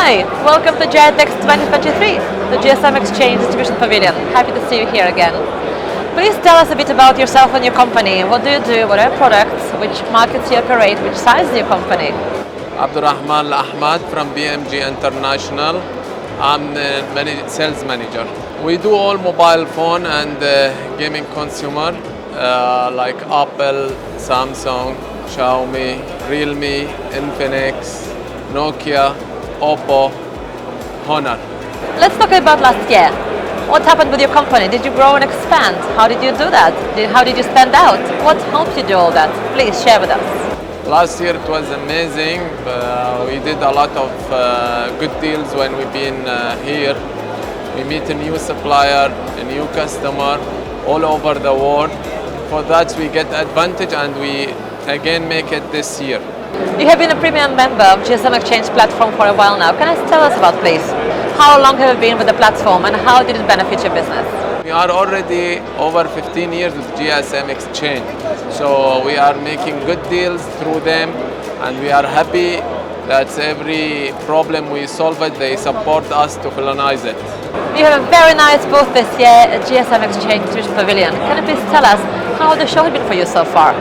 Hi, welcome to Gitex 2023, the GSM Exchange Distribution Pavilion. Happy to see you here again. Please tell us a bit about yourself and your company. What do you do? What are your products? Which markets you operate? Which size is your company? Abdurrahman Ahmad from BMG International. I'm the sales manager. We do all mobile phone and gaming consumer like Apple, Samsung, Xiaomi, Realme, Infinix, Nokia, Oppo, Honor. Let's talk about last year. What happened with your company? Did you grow and expand? How did you do that? How did you stand out? What helped you do all that? Please share with us. Last year it was amazing. We did a lot of good deals when we've been here. We meet a new supplier, a new customer all over the world. For that we get advantage and we again make it this year. You have been a premium member of GSM Exchange platform for a while now. Can you tell us about, please? How long have you been with the platform and how did it benefit your business? We are already over 15 years with GSM Exchange. So we are making good deals through them and we are happy that every problem we solve it, they support us to finalize it. You have a very nice booth this year at GSM Exchange Distribution Pavilion. Can you please tell us how the show has been for you so far?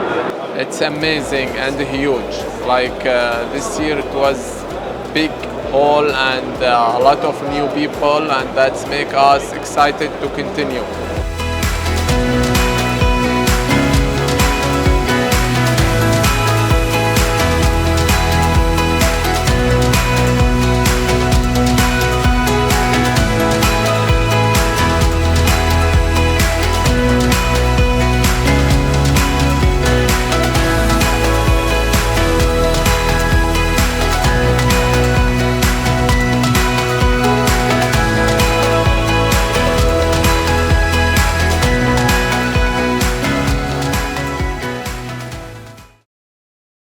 It's amazing and huge. Like this year it was big hall and a lot of new people and that's make us excited to continue.